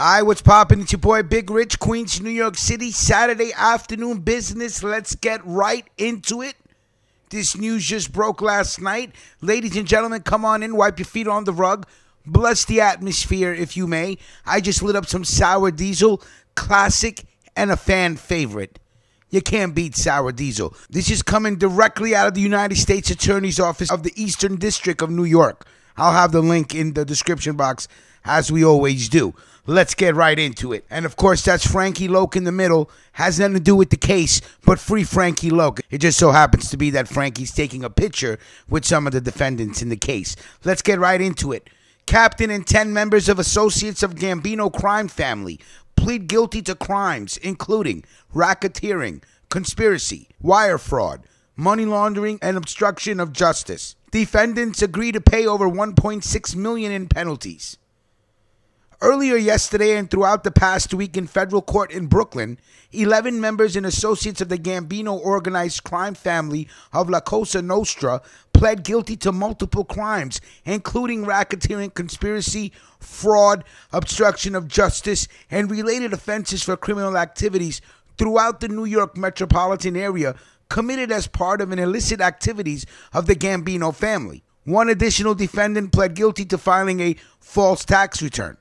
Hi, what's poppin'? It's your boy Big Rich, Queens, New York City. Saturday afternoon business. Let's get right into it. This news just broke last night. Ladies and gentlemen, come on in, wipe your feet on the rug. Bless the atmosphere, if you may. I just lit up some sour diesel, classic and a fan favorite. You can't beat sour diesel. This is coming directly out of the United States Attorney's Office of the Eastern District of New York. I'll have the link in the description box, as we always do. Let's get right into it. And of course, that's Frankie Loke in the middle. Has nothing to do with the case, but free Frankie Loke. It just so happens to be that Frankie's taking a picture with some of the defendants in the case. Let's get right into it. Captain and 10 members of Associates of Gambino crime family plead guilty to crimes including racketeering, conspiracy, wire fraud, money laundering, and obstruction of justice. Defendants agree to pay over $1.6 million in penalties. Earlier yesterday and throughout the past week in federal court in Brooklyn, 11 members and associates of the Gambino organized crime family of La Cosa Nostra pled guilty to multiple crimes, including racketeering, conspiracy, fraud, obstruction of justice, and related offenses for criminal activities throughout the New York metropolitan area committed as part of an illicit activities of the Gambino family. One additional defendant pled guilty to filing a false tax return.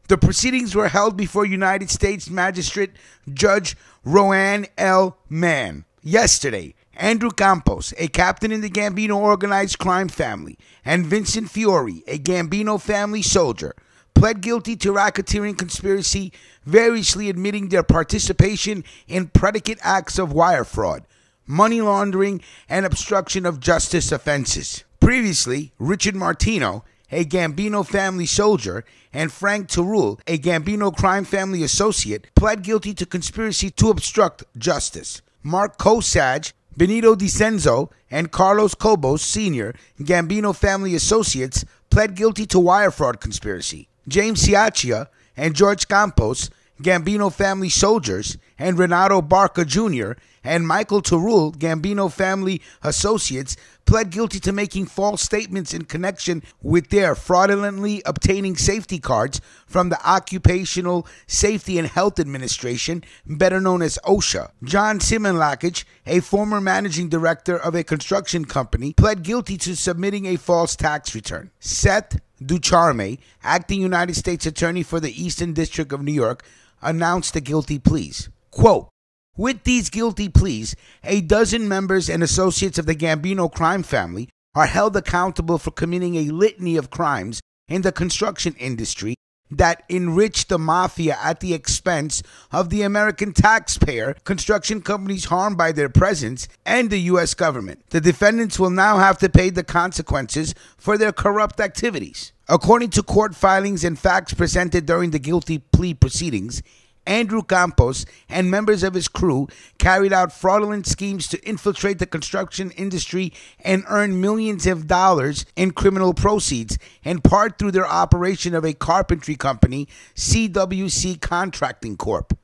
The proceedings were held before United States Magistrate Judge Roanne L. Mann. Yesterday, Andrew Campos, a captain in the Gambino organized crime family, and Vincent Fiore, a Gambino family soldier, pled guilty to racketeering conspiracy, variously admitting their participation in predicate acts of wire fraud, money laundering, and obstruction of justice offenses. Previously, Richard Martino, a Gambino family soldier, and Frank Terrell, a Gambino crime family associate, pled guilty to conspiracy to obstruct justice. Mark Kosage, Benito DiCenzo, and Carlos Cobos Sr., Gambino family associates, pled guilty to wire fraud conspiracy. James Ciaccia and George Campos, Gambino family soldiers, and Renato Barca Jr. and Michael Terrell, Gambino family associates, pled guilty to making false statements in connection with their fraudulently obtaining safety cards from the Occupational Safety and Health Administration, better known as OSHA. John Simonlakich, a former managing director of a construction company, pled guilty to submitting a false tax return. Seth Ducharme, acting United States Attorney for the Eastern District of New York, announced the guilty pleas. Quote, "With these guilty pleas, a dozen members and associates of the Gambino crime family are held accountable for committing a litany of crimes in the construction industry that enrich the mafia at the expense of the American taxpayer, construction companies harmed by their presence, and the U.S. government. The defendants will now have to pay the consequences for their corrupt activities." According to court filings and facts presented during the guilty plea proceedings, Andrew Campos and members of his crew carried out fraudulent schemes to infiltrate the construction industry and earn millions of dollars in criminal proceeds, in part through their operation of a carpentry company, CWC Contracting Corp.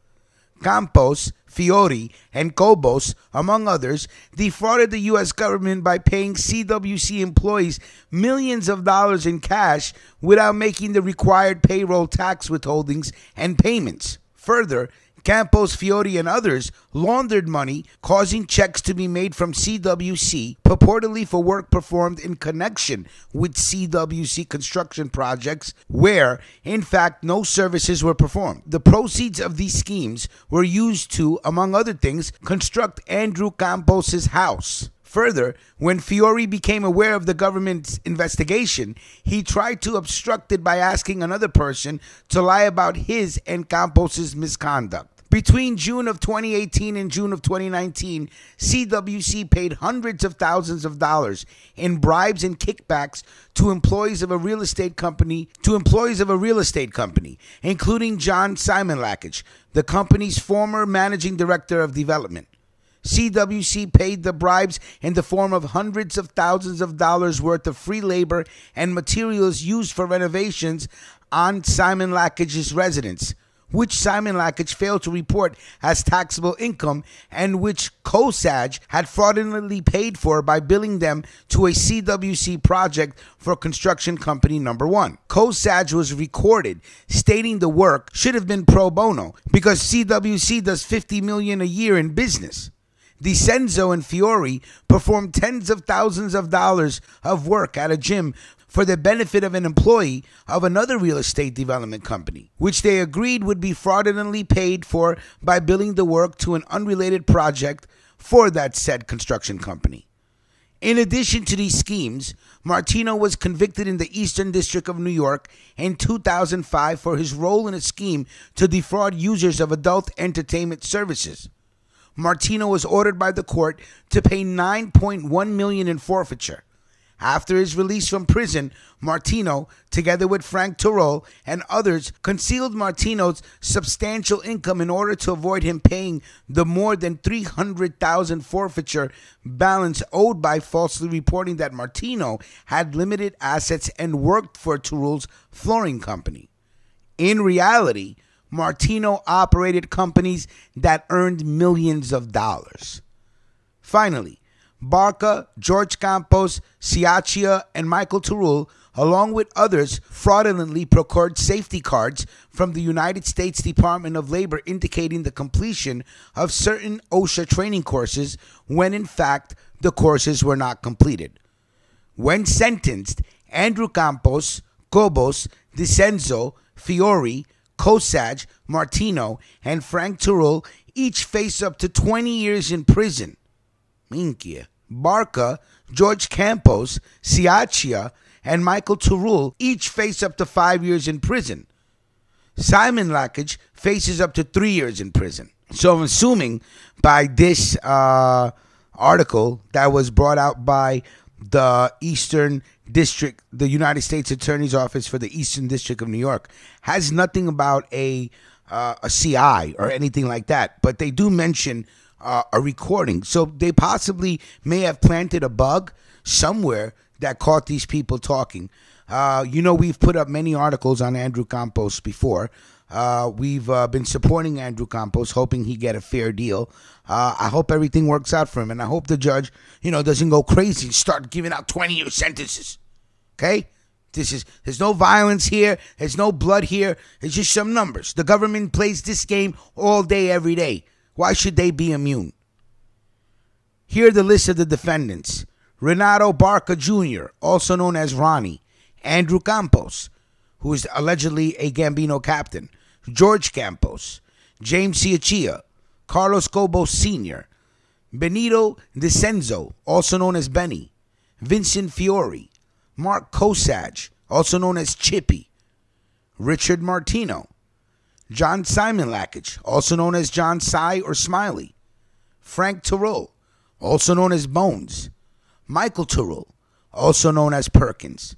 Campos, Fiore, and Cobos, among others, defrauded the U.S. government by paying CWC employees millions of dollars in cash without making the required payroll tax withholdings and payments. Further, Campos, Fiore, and others laundered money, causing checks to be made from CWC, purportedly for work performed in connection with CWC construction projects, where, in fact, no services were performed. The proceeds of these schemes were used to, among other things, construct Andrew Campos' house. Further, when Fiore became aware of the government's investigation, he tried to obstruct it by asking another person to lie about his and Campos' misconduct. Between June of 2018 and June of 2019, CWC paid hundreds of thousands of dollars in bribes and kickbacks to employees of a real estate company, including John Simonlakich, the company's former managing director of development. CWC paid the bribes in the form of hundreds of thousands of dollars worth of free labor and materials used for renovations on Simonlakich's residence, which Simon Lakich failed to report as taxable income and which COSAG had fraudulently paid for by billing them to a CWC project for construction company number 1. COSAG was recorded stating the work should have been pro bono because CWC does $50 million a year in business. DiCenzo and Fiore performed tens of thousands of dollars of work at a gym for the benefit of an employee of another real estate development company, which they agreed would be fraudulently paid for by billing the work to an unrelated project for that said construction company. In addition to these schemes, Martino was convicted in the Eastern District of New York in 2005 for his role in a scheme to defraud users of adult entertainment services. Martino was ordered by the court to pay $9.1 million in forfeiture. After his release from prison, Martino, together with Frank Turol and others, concealed Martino's substantial income in order to avoid him paying the more than $300,000 forfeiture balance owed by falsely reporting that Martino had limited assets and worked for Turol's flooring company. In reality, Martino operated companies that earned millions of dollars. Finally, Barca, George Campos, Siachia, and Michael Turul, along with others, fraudulently procured safety cards from the United States Department of Labor indicating the completion of certain OSHA training courses when in fact the courses were not completed. When sentenced, Andrew Campos, Cobos, DiCenzo, Fiore, COSAG, Martino, and Frank Turul each face up to 20 years in prison. Minchia. Barca, George Campos, Siachia, and Michael Turul each face up to 5 years in prison. Simon Lakich faces up to 3 years in prison. So I'm assuming by this article that was brought out by the Eastern District, the United States Attorney's Office for the Eastern District of New York, has nothing about a CI or anything like that, but they do mention a recording. So they possibly may have planted a bug somewhere that caught these people talking. We've put up many articles on Andrew Campos before. We've been supporting Andrew Campos, hoping he get a fair deal. I hope everything works out for him, and I hope the judge, doesn't go crazy and start giving out 20-year sentences. Okay? There's no violence here. There's no blood here. It's just some numbers. The government plays this game all day, every day. Why should they be immune? Here are the list of the defendants. Renato Barca Jr., also known as Ronnie. Andrew Campos, who is allegedly a Gambino captain. George Campos. James Siachia. Carlos Cobos Sr. Benito DiCenzo, also known as Benny. Vincent Fiore. Mark COSAG, also known as Chippy. Richard Martino. John Simon Lakich, also known as John Si or Smiley. Frank Turul, also known as Bones. Michael Turul, also known as Perkins.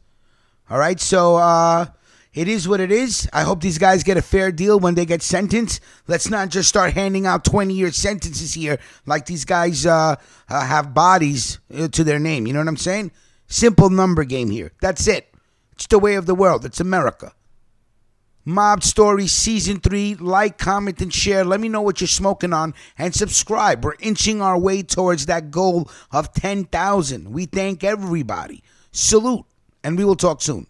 All right, so it is what it is. I hope these guys get a fair deal when they get sentenced. Let's not just start handing out 20-year sentences here like these guys have bodies to their name. You know what I'm saying? Simple number game here. That's it. It's the way of the world. It's America. Mob Stories Season 3. Like, comment, and share. Let me know what you're smoking on. And subscribe. We're inching our way towards that goal of 10,000. We thank everybody. Salute. And we will talk soon.